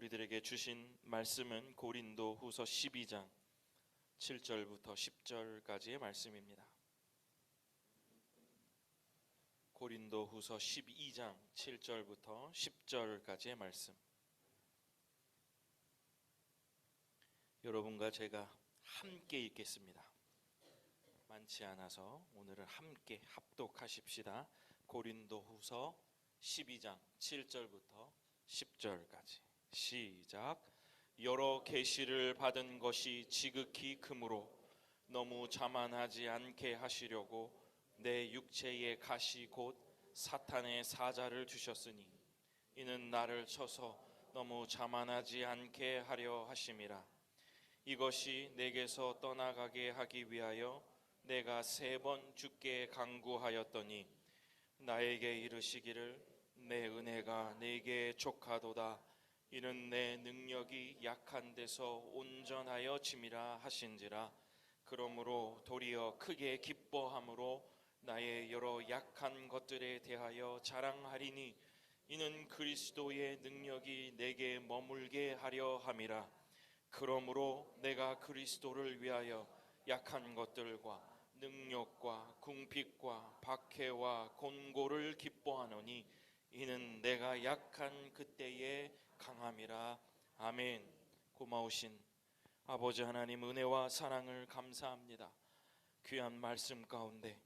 우리들에게 주신 말씀은 고린도 후서 12장 7절부터 10절까지의 말씀입니다. 고린도 후서 12장 7절부터 10절까지의 말씀. 여러분과 제가 함께 읽겠습니다. 많지 않아서 오늘은 함께 합독하십시다. 고린도 후서 12장 7절부터 10절까지 시작. 여러 계시를 받은 것이 지극히 크므로 너무 자만하지 않게 하시려고 내 육체의 가시 곧 사탄의 사자를 주셨으니 이는 나를 쳐서 너무 자만하지 않게 하려 하심이라. 이것이 내게서 떠나가게 하기 위하여 내가 3번 주께 간구하였더니 나에게 이르시기를 내 은혜가 네게 족하도다. 이는 내 능력이 약한 데서 온전하여 짐이라 하신지라. 그러므로 도리어 크게 기뻐함으로 나의 여러 약한 것들에 대하여 자랑하리니 이는 그리스도의 능력이 내게 머물게 하려 함이라. 그러므로 내가 그리스도를 위하여 약한 것들과 능력과 궁핍과 박해와 곤고를 기뻐하노니 이는 내가 약한 그때의 강함이라. 아멘. 고마우신 아버지 하나님, 은혜와 사랑을 감사합니다. 귀한 말씀 가운데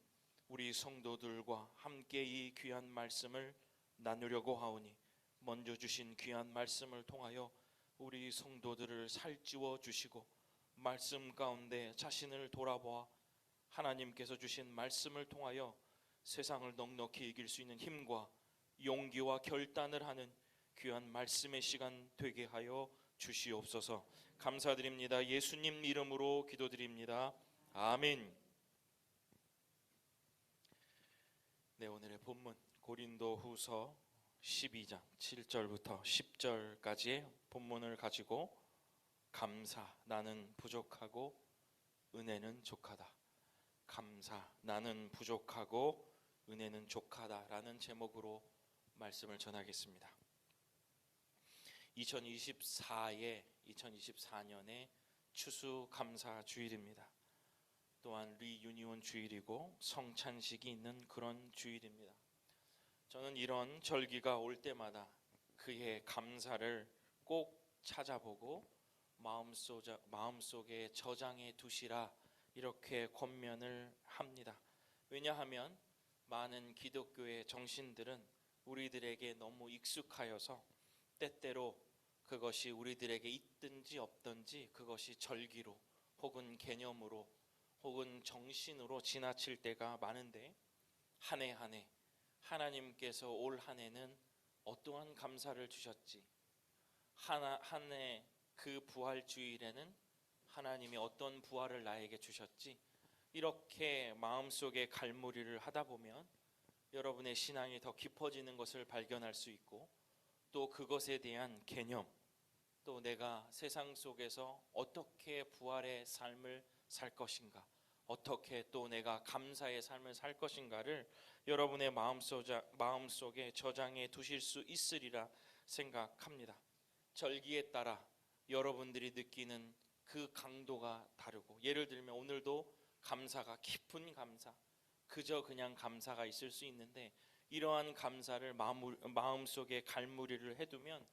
우리 성도들과 함께 이 귀한 말씀을 나누려고 하오니 먼저 주신 귀한 말씀을 통하여 우리 성도들을 살찌워 주시고 말씀 가운데 자신을 돌아보아 하나님께서 주신 말씀을 통하여 세상을 넉넉히 이길 수 있는 힘과 용기와 결단을 하는 귀한 말씀의 시간 되게 하여 주시옵소서. 감사드립니다. 예수님 이름으로 기도드립니다. 아멘. 네, 오늘의 본문 고린도 후서 12장 7절부터 10절까지의 본문을 가지고 감사, 나는 부족하고 은혜는 족하다. 감사, 나는 부족하고 은혜는 족하다 라는 제목으로 말씀을 전하겠습니다. 2024년의 추수감사 주일입니다. 또한 리유니온 주일이고 성찬식이 있는 그런 주일입니다. 저는 이런 절기가 올 때마다 그의 감사를 꼭 찾아보고 마음속에 저장해 두시라 이렇게 권면을 합니다. 왜냐하면 많은 기독교의 정신들은 우리들에게 너무 익숙하여서 때때로 그것이 우리들에게 있든지 없든지 그것이 절기로 혹은 개념으로 혹은 정신으로 지나칠 때가 많은데, 한 해 한 해 하나님께서 올 한 해는 어떠한 감사를 주셨지, 한 해 그 부활 주일에는 하나님이 어떤 부활을 나에게 주셨지, 이렇게 마음속에 갈무리를 하다 보면 여러분의 신앙이 더 깊어지는 것을 발견할 수 있고, 또 그것에 대한 개념, 또 내가 세상 속에서 어떻게 부활의 삶을 살 것인가, 어떻게 또 내가 감사의 삶을 살 것인가를 여러분의 마음속에 저장해 두실 수 있으리라 생각합니다. 절기에 따라 여러분들이 느끼는 그 강도가 다르고, 예를 들면 오늘도 감사가 깊은 감사, 그저 그냥 감사가 있을 수 있는데, 이러한 감사를 마음속에 갈무리를 해두면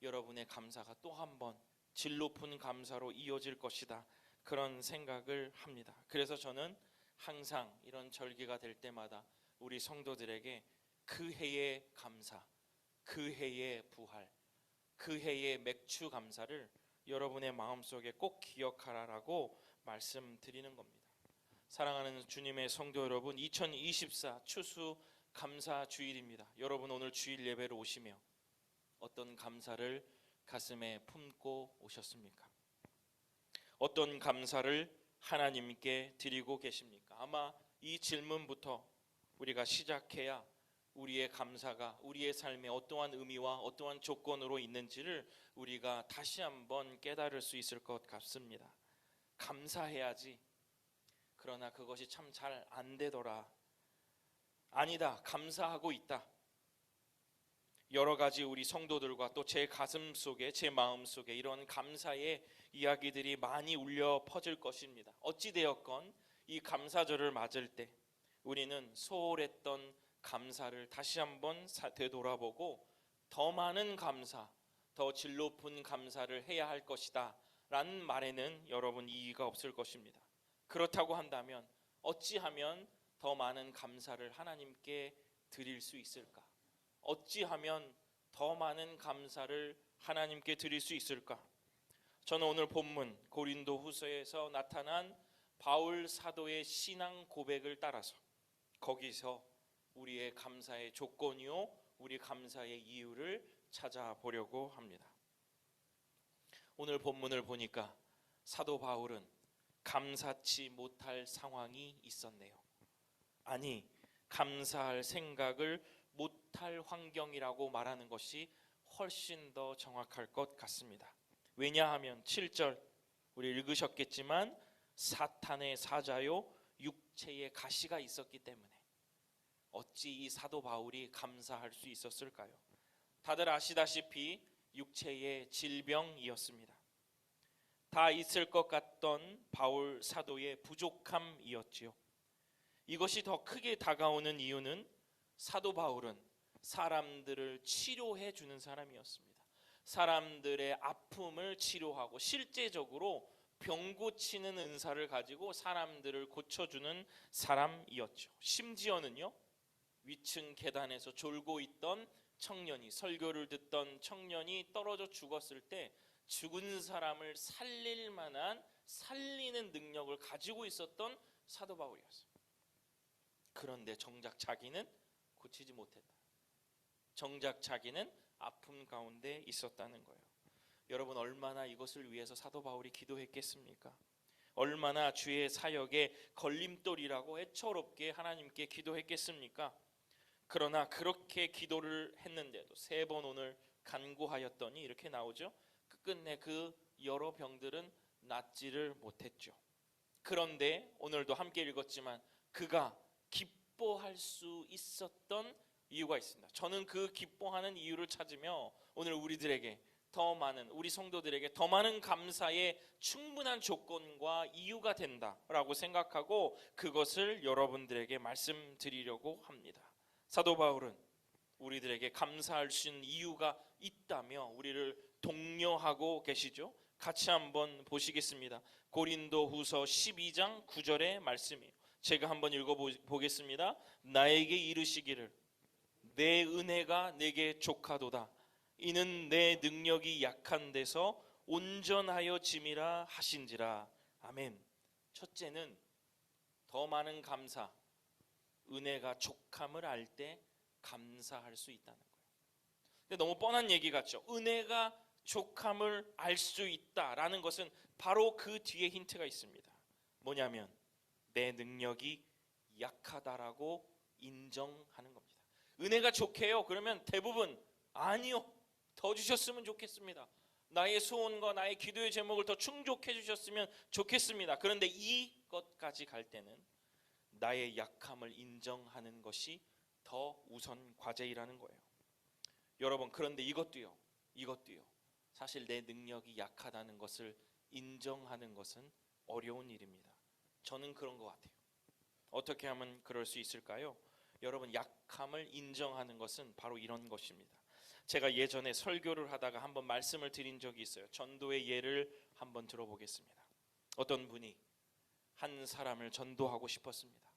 여러분의 감사가 또 한 번 질 높은 감사로 이어질 것이다, 그런 생각을 합니다. 그래서 저는 항상 이런 절기가 될 때마다 우리 성도들에게 그 해의 감사, 그 해의 부활, 그 해의 맥주 감사를 여러분의 마음속에 꼭 기억하라라고 말씀드리는 겁니다. 사랑하는 주님의 성도 여러분, 2024 추수 감사 주일입니다. 여러분 오늘 주일 예배로 오시며 어떤 감사를 가슴에 품고 오셨습니까? 어떤 감사를 하나님께 드리고 계십니까? 아마 이 질문부터 우리가 시작해야 우리의 감사가 우리의 삶에 어떠한 의미와 어떠한 조건으로 있는지를 우리가 다시 한번 깨달을 수 있을 것 같습니다. 감사해야지, 그러나 그것이 참 잘 안 되더라. 아니다, 감사하고 있다. 여러 가지 우리 성도들과 또 제 가슴 속에, 제 마음 속에 이런 감사의 이야기들이 많이 울려 퍼질 것입니다. 어찌되었건 이 감사절을 맞을 때 우리는 소홀했던 감사를 다시 한번 되돌아보고 더 많은 감사, 더 질 높은 감사를 해야 할 것이다 라는 말에는 여러분 이의가 없을 것입니다. 그렇다고 한다면 어찌하면 더 많은 감사를 하나님께 드릴 수 있을까? 어찌하면 더 많은 감사를 하나님께 드릴 수 있을까? 저는 오늘 본문 고린도후서에서 나타난 바울 사도의 신앙 고백을 따라서 거기서 우리의 감사의 조건이요, 우리 감사의 이유를 찾아보려고 합니다. 오늘 본문을 보니까 사도 바울은 감사치 못할 상황이 있었네요. 아니, 감사할 생각을 못할 환경이라고 말하는 것이 훨씬 더 정확할 것 같습니다. 왜냐하면 7절 우리 읽으셨겠지만 사탄의 사자요 육체의 가시가 있었기 때문에 어찌 이 사도 바울이 감사할 수 있었을까요? 다들 아시다시피 육체의 질병이었습니다. 다 있을 것 같던 바울 사도의 부족함이었지요. 이것이 더 크게 다가오는 이유는 사도 바울은 사람들을 치료해 주는 사람이었습니다. 사람들의 아픔을 치료하고 실제적으로 병 고치는 은사를 가지고 사람들을 고쳐주는 사람이었죠. 심지어는요, 위층 계단에서 졸고 있던 청년이, 설교를 듣던 청년이 떨어져 죽었을 때 죽은 사람을 살릴 만한 살리는 능력을 가지고 있었던 사도 바울이었어요. 그런데 정작 자기는 고치지 못했다. 정작 자기는 아픔 가운데 있었다는 거예요. 여러분, 얼마나 이것을 위해서 사도 바울이 기도했겠습니까? 얼마나 주의 사역의 걸림돌이라고 애처롭게 하나님께 기도했겠습니까? 그러나 그렇게 기도를 했는데도 3번 오늘 간구하였더니 이렇게 나오죠. 끝내 그 여러 병들은 낫지를 못했죠. 그런데 오늘도 함께 읽었지만 그가 기뻐할 수 있었던 이유가 있습니다. 저는 그 기뻐하는 이유를 찾으며 오늘 우리들에게 더 많은, 우리 성도들에게 더 많은 감사의 충분한 조건과 이유가 된다라고 생각하고 그것을 여러분들에게 말씀드리려고 합니다. 사도 바울은 우리들에게 감사할 수 있는 이유가 있다며 우리를 독려하고 계시죠. 같이 한번 보시겠습니다. 고린도후서 12장 9절의 말씀이에요. 제가 한번 읽어보겠습니다. 나에게 이르시기를 내 은혜가 내게 족하도다. 이는 내 능력이 약한 데서 온전하여 짐이라 하신지라. 아멘. 첫째는 더 많은 감사, 은혜가 족함을 알 때 감사할 수 있다는 거예요. 근데 너무 뻔한 얘기 같죠. 은혜가 족함을 알 수 있다라는 것은 바로 그 뒤에 힌트가 있습니다. 뭐냐면 내 능력이 약하다라고 인정하는 겁니다. 은혜가 족해요. 그러면 대부분 아니요, 더 주셨으면 좋겠습니다. 나의 소원과 나의 기도의 제목을 더 충족해 주셨으면 좋겠습니다. 그런데 이것까지 갈 때는 나의 약함을 인정하는 것이 더 우선 과제이라는 거예요. 여러분, 그런데 이것도요. 사실 내 능력이 약하다는 것을 인정하는 것은 어려운 일입니다. 저는 그런 것 같아요. 어떻게 하면 그럴 수 있을까요? 여러분, 약함을 인정하는 것은 바로 이런 것입니다. 제가 예전에 설교를 하다가 한번 말씀을 드린 적이 있어요. 전도의 예를 한번 들어보겠습니다. 어떤 분이 한 사람을 전도하고 싶었습니다.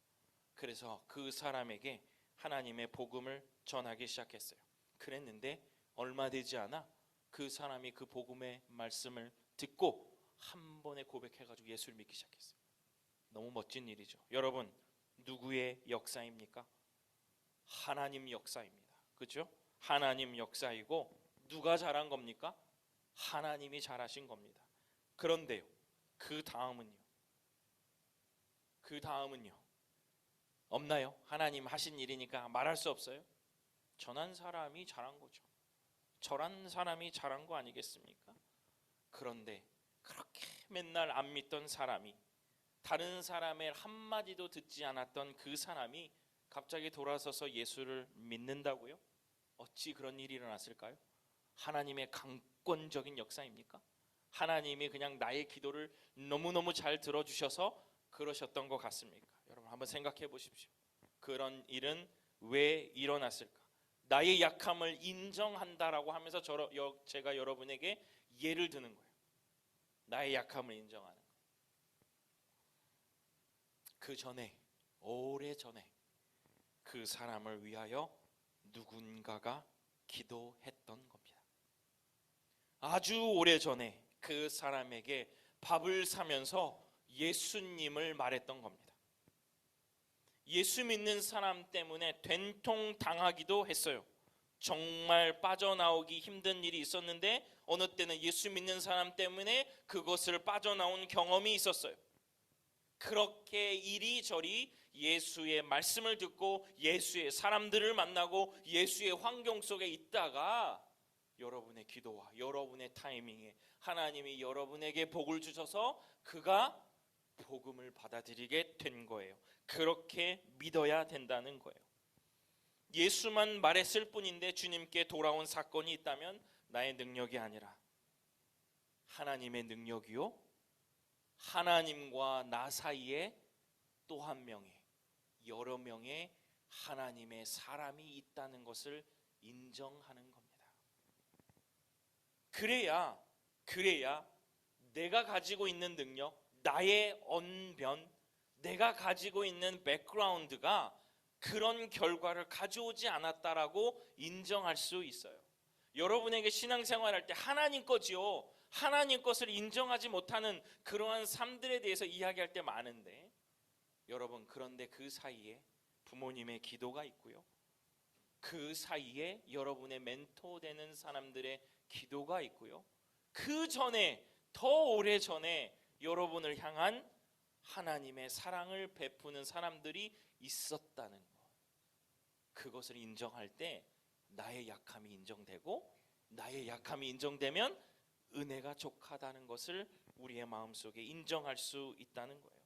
그래서 그 사람에게 하나님의 복음을 전하기 시작했어요. 그랬는데 얼마 되지 않아 그 사람이 그 복음의 말씀을 듣고 한 번에 고백해가지고 예수를 믿기 시작했어요. 너무 멋진 일이죠. 여러분, 누구의 역사입니까? 하나님 역사입니다. 그렇죠? 하나님 역사이고 누가 잘한 겁니까? 하나님이 잘하신 겁니다. 그런데요, 그 다음은요 없나요? 하나님 하신 일이니까 말할 수 없어요? 전한 사람이 잘한 거죠. 저란 사람이 잘한 거 아니겠습니까? 그런데 그렇게 맨날 안 믿던 사람이, 다른 사람의 한마디도 듣지 않았던 그 사람이 갑자기 돌아서서 예수를 믿는다고요? 어찌 그런 일이 일어났을까요? 하나님의 강권적인 역사입니까? 하나님이 그냥 나의 기도를 너무너무 잘 들어주셔서 그러셨던 것 같습니까? 여러분 한번 생각해 보십시오. 그런 일은 왜 일어났을까? 나의 약함을 인정한다라고 하면서 제가 여러분에게 예를 드는 거예요. 나의 약함을 인정하는 거예요. 그 전에, 오래전에 그 사람을 위하여 누군가가 기도했던 겁니다. 아주 오래전에 그 사람에게 밥을 사면서 예수님을 말했던 겁니다. 예수 믿는 사람 때문에 된통 당하기도 했어요. 정말 빠져나오기 힘든 일이 있었는데 어느 때는 예수 믿는 사람 때문에 그것을 빠져나온 경험이 있었어요. 그렇게 이리저리 예수의 말씀을 듣고 예수의 사람들을 만나고 예수의 환경 속에 있다가 여러분의 기도와 여러분의 타이밍에 하나님이 여러분에게 복을 주셔서 그가 복음을 받아들이게 된 거예요. 그렇게 믿어야 된다는 거예요. 예수만 말했을 뿐인데 주님께 돌아온 사건이 있다면 나의 능력이 아니라 하나님의 능력이요, 하나님과 나 사이에 또 한 명의, 여러 명의 하나님의 사람이 있다는 것을 인정하는 겁니다. 그래야 내가 가지고 있는 능력, 나의 언변, 내가 가지고 있는 백그라운드가 그런 결과를 가져오지 않았다라고 인정할 수 있어요. 여러분에게 신앙생활할 때 하나님 거지요, 하나님 것을 인정하지 못하는 그러한 삶들에 대해서 이야기할 때 많은데, 여러분 그런데 그 사이에 부모님의 기도가 있고요, 그 사이에 여러분의 멘토 되는 사람들의 기도가 있고요, 그 전에 더 오래 전에 여러분을 향한 하나님의 사랑을 베푸는 사람들이 있었다는 것, 그것을 인정할 때 나의 약함이 인정되고, 나의 약함이 인정되면 은혜가 족하다는 것을 우리의 마음속에 인정할 수 있다는 거예요.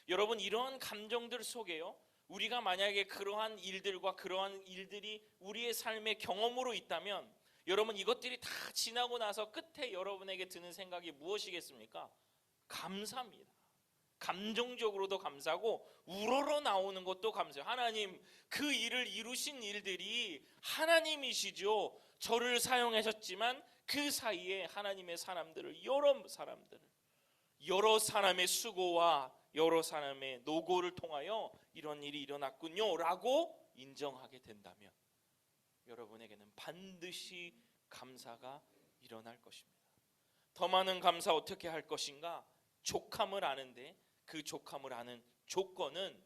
여러분 이러한 감정들 속에요, 우리가 만약에 그러한 일들과 그러한 일들이 우리의 삶의 경험으로 있다면 여러분 이것들이 다 지나고 나서 끝에 여러분에게 드는 생각이 무엇이겠습니까? 감사입니다. 감정적으로도 감사하고 우러러 나오는 것도 감사해요. 하나님, 그 일을 이루신 일들이 하나님이시죠. 저를 사용하셨지만 그 사이에 하나님의 사람들을, 여러 사람의 수고와 여러 사람의 노고를 통하여 이런 일이 일어났군요 라고 인정하게 된다면 여러분에게는 반드시 감사가 일어날 것입니다. 더 많은 감사 어떻게 할 것인가? 족함을 아는데 그 족함을 아는 조건은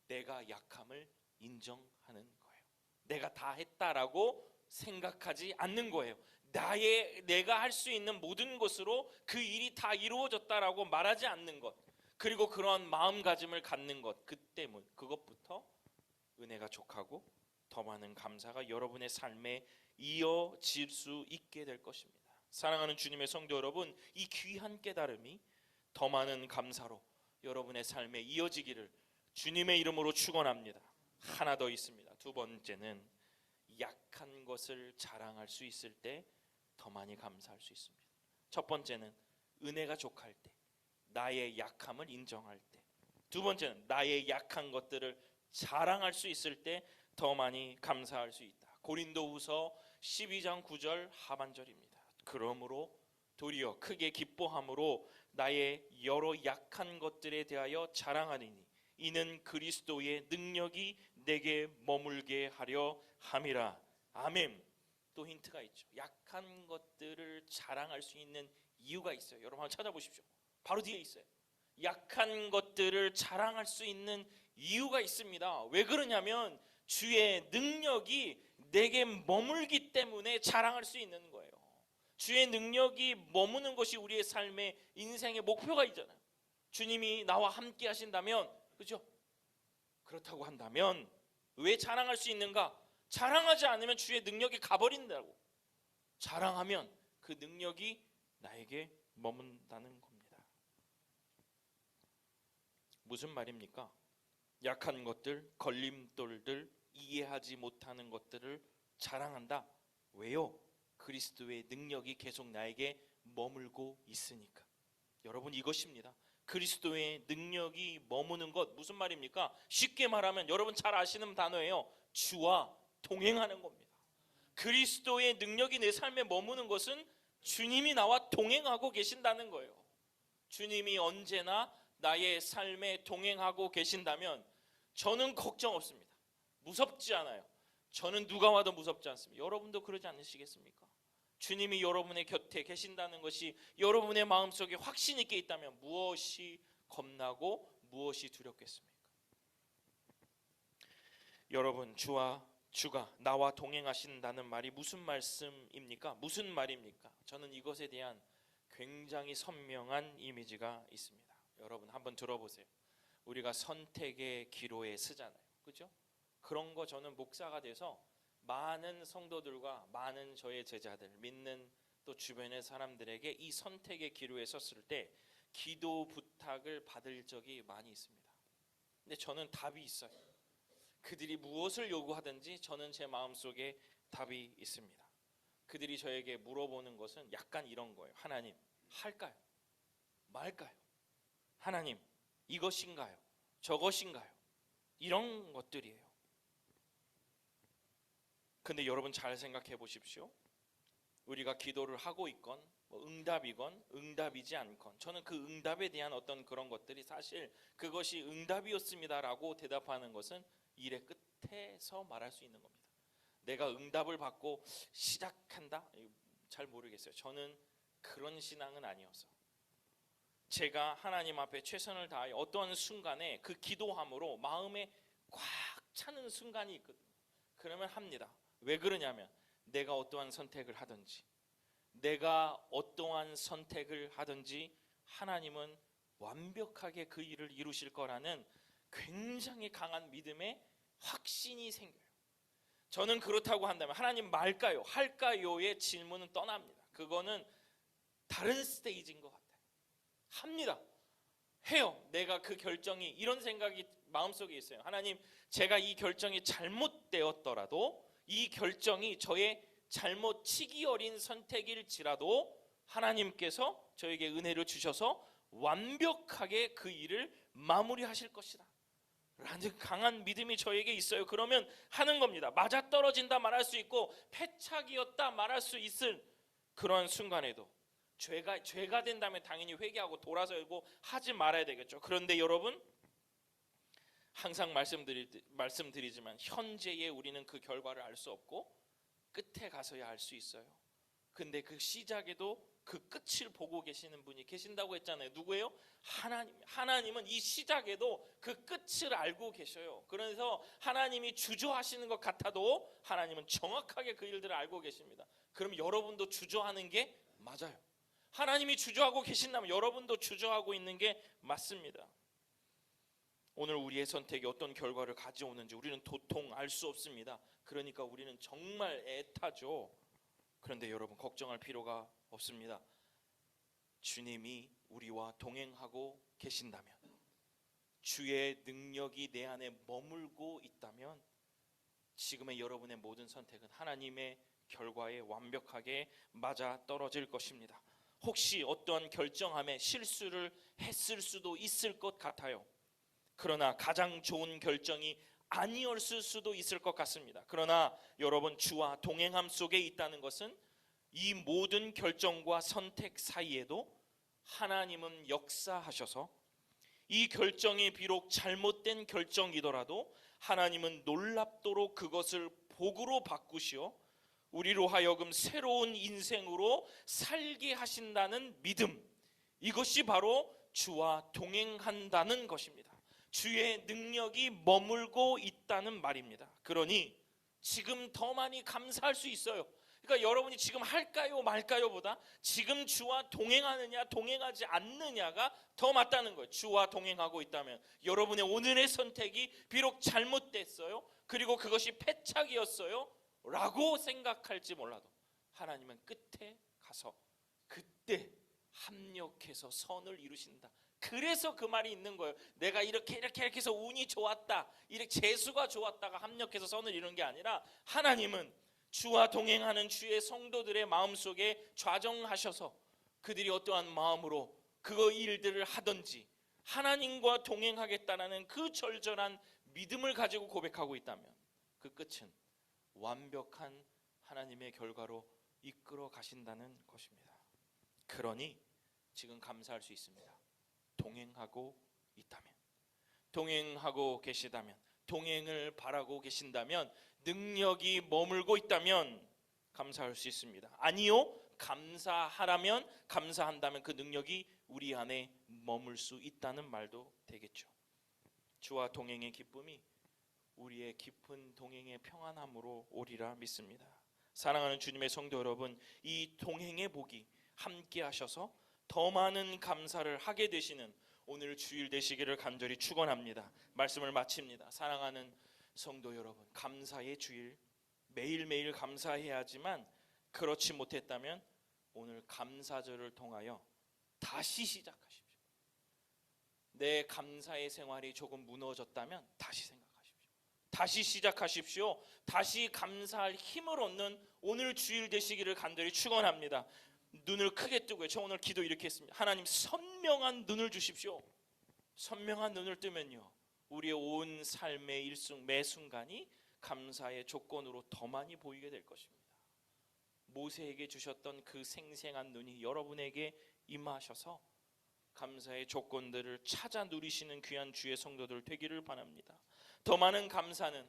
내가 약함을 인정하는 거예요. 내가 다 했다라고 생각하지 않는 거예요. 내가 할 수 있는 모든 것으로 그 일이 다 이루어졌다라고 말하지 않는 것, 그리고 그러한 마음가짐을 갖는 것, 그것부터 은혜가 족하고 더 많은 감사가 여러분의 삶에 이어질 수 있게 될 것입니다. 사랑하는 주님의 성도 여러분, 이 귀한 깨달음이 더 많은 감사로 여러분의 삶에 이어지기를 주님의 이름으로 축원합니다. 하나 더 있습니다. 두 번째는 약한 것을 자랑할 수 있을 때 더 많이 감사할 수 있습니다. 첫 번째는 은혜가 족할 때, 나의 약함을 인정할 때. 두 번째는 나의 약한 것들을 자랑할 수 있을 때 더 많이 감사할 수 있다. 고린도후서 12장 9절 하반절입니다. 그러므로 도리어 크게 기뻐함으로 나의 여러 약한 것들에 대하여 자랑하리니 이는 그리스도의 능력이 내게 머물게 하려 함이라. 아멘. 또 힌트가 있죠. 약한 것들을 자랑할 수 있는 이유가 있어요. 여러분 한번 찾아보십시오. 바로 뒤에 있어요. 약한 것들을 자랑할 수 있는 이유가 있습니다. 왜 그러냐면 주의 능력이 내게 머물기 때문에 자랑할 수 있는 거예요. 주의 능력이 머무는 것이 우리의 삶의 인생의 목표가 있잖아요. 주님이 나와 함께 하신다면, 그렇죠? 그렇다고 한다면 왜 자랑할 수 있는가? 자랑하지 않으면 주의 능력이 가버린다고. 자랑하면 그 능력이 나에게 머문다는 겁니다. 무슨 말입니까? 약한 것들, 걸림돌들, 이해하지 못하는 것들을 자랑한다. 왜요? 그리스도의 능력이 계속 나에게 머물고 있으니까. 여러분, 이것입니다. 그리스도의 능력이 머무는 것, 무슨 말입니까? 쉽게 말하면 여러분 잘 아시는 단어예요. 주와 동행하는 겁니다. 그리스도의 능력이 내 삶에 머무는 것은 주님이 나와 동행하고 계신다는 거예요. 주님이 언제나 나의 삶에 동행하고 계신다면 저는 걱정 없습니다. 무섭지 않아요. 저는 누가 와도 무섭지 않습니다. 여러분도 그러지 않으시겠습니까? 주님이 여러분의 곁에 계신다는 것이 여러분의 마음속에 확신 있게 있다면 무엇이 겁나고 무엇이 두렵겠습니까? 여러분, 주가 나와 동행하신다는 말이 무슨 말씀입니까? 무슨 말입니까? 저는 이것에 대한 굉장히 선명한 이미지가 있습니다. 여러분 한번 들어보세요. 우리가 선택의 기로에 서잖아요. 그죠? 그런 거 저는 목사가 돼서 많은 성도들과 많은 저의 제자들, 믿는 또 주변의 사람들에게 이 선택의 기로에 섰을 때 기도 부탁을 받을 적이 많이 있습니다. 근데 저는 답이 있어요. 그들이 무엇을 요구하든지 저는 제 마음속에 답이 있습니다. 그들이 저에게 물어보는 것은 약간 이런 거예요. 하나님, 할까요? 말까요? 하나님, 이것인가요? 저것인가요? 이런 것들이에요. 근데 여러분 잘 생각해 보십시오. 우리가 기도를 하고 있건 응답이건 응답이지 않건, 저는 그 응답에 대한 어떤 그런 것들이 사실 그것이 응답이었습니다라고 대답하는 것은 일의 끝에서 말할 수 있는 겁니다. 내가 응답을 받고 시작한다? 잘 모르겠어요. 저는 그런 신앙은 아니어서 제가 하나님 앞에 최선을 다해 어떤 순간에 그 기도함으로 마음에 꽉 차는 순간이 있거든요. 그러면 합니다. 왜 그러냐면 내가 어떠한 선택을 하든지 하나님은 완벽하게 그 일을 이루실 거라는 굉장히 강한 믿음의 확신이 생겨요. 저는 그렇다고 한다면 하나님 말까요? 할까요의 질문은 떠납니다. 그거는 다른 스테이지인 것 같아요. 합니다. 해요. 내가 그 결정이, 이런 생각이 마음속에 있어요. 하나님, 제가 이 결정이 잘못되었더라도, 이 결정이 저의 잘못 치기 어린 선택일지라도 하나님께서 저에게 은혜를 주셔서 완벽하게 그 일을 마무리하실 것이다 라는 강한 믿음이 저에게 있어요. 그러면 하는 겁니다. 맞아떨어진다 말할 수 있고 패착이었다 말할 수 있을 그런 순간에도 죄가 된다면 당연히 회개하고 돌아서고 하지 말아야 되겠죠. 그런데 여러분, 항상 말씀드리지만 현재의 우리는 그 결과를 알 수 없고 끝에 가서야 알 수 있어요. 근데 그 시작에도 그 끝을 보고 계시는 분이 계신다고 했잖아요. 누구예요? 하나님은 이 시작에도 그 끝을 알고 계셔요. 그래서 하나님이 주저하시는 것 같아도 하나님은 정확하게 그 일들을 알고 계십니다. 그럼 여러분도 주저하는 게 맞아요. 하나님이 주저하고 계신다면 여러분도 주저하고 있는 게 맞습니다. 오늘 우리의 선택이 어떤 결과를 가져오는지 우리는 도통 알 수 없습니다. 그러니까 우리는 정말 애타죠. 그런데 여러분, 걱정할 필요가 없습니다. 주님이 우리와 동행하고 계신다면, 주의 능력이 내 안에 머물고 있다면 지금의 여러분의 모든 선택은 하나님의 결과에 완벽하게 맞아 떨어질 것입니다. 혹시 어떤 결정함에 실수를 했을 수도 있을 것 같아요. 그러나 가장 좋은 결정이 아니었을 수도 있을 것 같습니다. 그러나 여러분, 주와 동행함 속에 있다는 것은 이 모든 결정과 선택 사이에도 하나님은 역사하셔서 이 결정이 비록 잘못된 결정이더라도 하나님은 놀랍도록 그것을 복으로 바꾸시어 우리로 하여금 새로운 인생으로 살게 하신다는 믿음, 이것이 바로 주와 동행한다는 것입니다. 주의 능력이 머물고 있다는 말입니다. 그러니 지금 더 많이 감사할 수 있어요. 그러니까 여러분이 지금 할까요 말까요 보다 지금 주와 동행하느냐 동행하지 않느냐가 더 맞다는 거예요. 주와 동행하고 있다면 여러분의 오늘의 선택이 비록 잘못됐어요, 그리고 그것이 패착이었어요 라고 생각할지 몰라도 하나님은 끝에 가서 그때 합력해서 선을 이루신다. 그래서 그 말이 있는 거예요. 내가 이렇게 해서 운이 좋았다, 이렇게 재수가 좋았다가 합력해서 선을 이루는 게 아니라 하나님은 주와 동행하는 주의 성도들의 마음속에 좌정하셔서 그들이 어떠한 마음으로 그 일들을 하든지 하나님과 동행하겠다는 그 절절한 믿음을 가지고 고백하고 있다면 그 끝은 완벽한 하나님의 결과로 이끌어 가신다는 것입니다. 그러니 지금 감사할 수 있습니다. 동행하고 있다면, 동행하고 계시다면, 동행을 바라고 계신다면, 능력이 머물고 있다면 감사할 수 있습니다. 아니요, 감사하라면, 감사한다면 그 능력이 우리 안에 머물 수 있다는 말도 되겠죠. 주와 동행의 기쁨이 우리의 깊은 동행의 평안함으로 오리라 믿습니다. 사랑하는 주님의 성도 여러분, 이 동행의 복이 함께 하셔서 더 많은 감사를 하게 되시는 오늘 주일 되시기를 간절히 축원합니다. 말씀을 마칩니다. 사랑하는 성도 여러분, 감사의 주일 매일매일 감사해야지만 그렇지 못했다면 오늘 감사절을 통하여 다시 시작하십시오. 내 감사의 생활이 조금 무너졌다면 다시 생각하십시오. 다시 시작하십시오. 다시 감사할 힘을 얻는 오늘 주일 되시기를 간절히 축원합니다. 눈을 크게 뜨고요. 저 오늘 기도 이렇게 했습니다. 하나님, 선명한 눈을 주십시오. 선명한 눈을 뜨면요, 우리의 온 삶의 일순 매 순간이 감사의 조건으로 더 많이 보이게 될 것입니다. 모세에게 주셨던 그 생생한 눈이 여러분에게 임하셔서 감사의 조건들을 찾아 누리시는 귀한 주의 성도들 되기를 바랍니다. 더 많은 감사는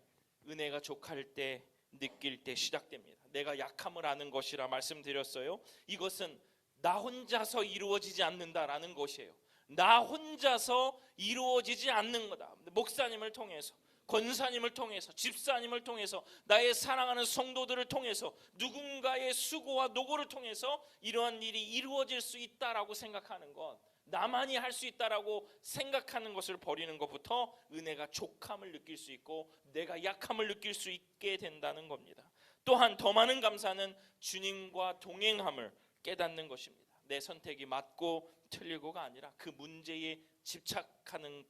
은혜가 족할 때, 느낄 때 시작됩니다. 내가 약함을 아는 것이라 말씀드렸어요. 이것은 나 혼자서 이루어지지 않는다라는 것이에요. 나 혼자서 이루어지지 않는 거다. 목사님을 통해서, 권사님을 통해서, 집사님을 통해서, 나의 사랑하는 성도들을 통해서, 누군가의 수고와 노고를 통해서 이러한 일이 이루어질 수 있다라고 생각하는 것, 나만이 할 수 있다라고 생각하는 것을 버리는 것부터 은혜가 족함을 느낄 수 있고 내가 약함을 느낄 수 있게 된다는 겁니다. 또한 더 많은 감사는 주님과 동행함을 깨닫는 것입니다. 내 선택이 맞고 틀리고가 아니라 그 문제에 집착하는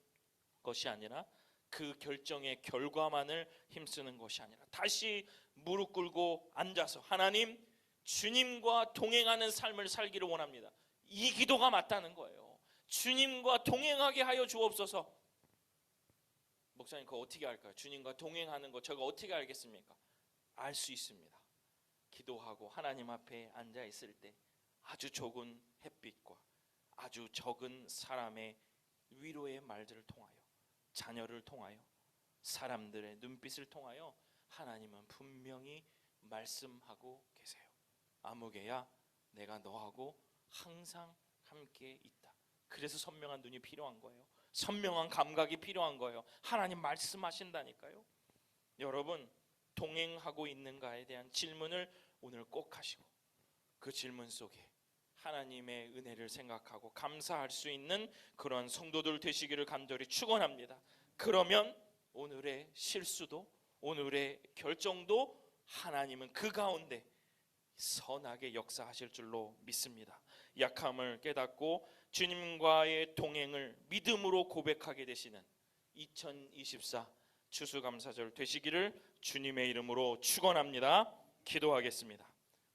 것이 아니라 그 결정의 결과만을 힘쓰는 것이 아니라 다시 무릎 꿇고 앉아서 하나님, 주님과 동행하는 삶을 살기를 원합니다. 이 기도가 맞다는 거예요. 주님과 동행하게 하여 주옵소서. 목사님, 그거 어떻게 할까요? 주님과 동행하는 거 제가 어떻게 알겠습니까? 알 수 있습니다. 기도하고 하나님 앞에 앉아 있을 때 아주 적은 햇빛과 아주 적은 사람의 위로의 말들을 통하여, 자녀를 통하여, 사람들의 눈빛을 통하여 하나님은 분명히 말씀하고 계세요. 아무개야, 내가 너하고 항상 함께 있다. 그래서 선명한 눈이 필요한 거예요. 선명한 감각이 필요한 거예요. 하나님 말씀하신다니까요. 여러분, 동행하고 있는가에 대한 질문을 오늘 꼭 하시고 그 질문 속에 하나님의 은혜를 생각하고 감사할 수 있는 그런 성도들 되시기를 간절히 축원합니다. 그러면 오늘의 실수도, 오늘의 결정도 하나님은 그 가운데 선하게 역사하실 줄로 믿습니다. 약함을 깨닫고 주님과의 동행을 믿음으로 고백하게 되시는 2024 추수감사절 되시기를 주님의 이름으로 축원합니다. 기도하겠습니다.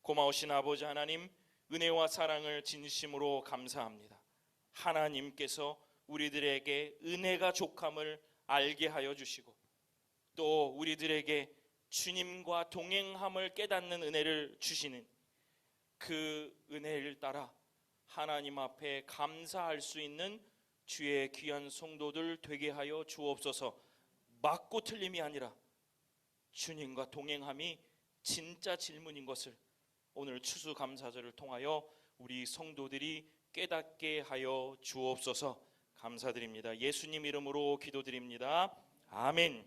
고마우신 아버지 하나님, 은혜와 사랑을 진심으로 감사합니다. 하나님께서 우리들에게 은혜가 족함을 알게 하여 주시고 또 우리들에게 주님과 동행함을 깨닫는 은혜를 주시는 그 은혜를 따라 하나님 앞에 감사할 수 있는 주의 귀한 성도들 되게 하여 주옵소서. 맞고 틀림이 아니라 주님과 동행함이 진짜 질문인 것을 오늘 추수감사절을 통하여 우리 성도들이 깨닫게 하여 주옵소서. 감사드립니다. 예수님 이름으로 기도드립니다. 아멘.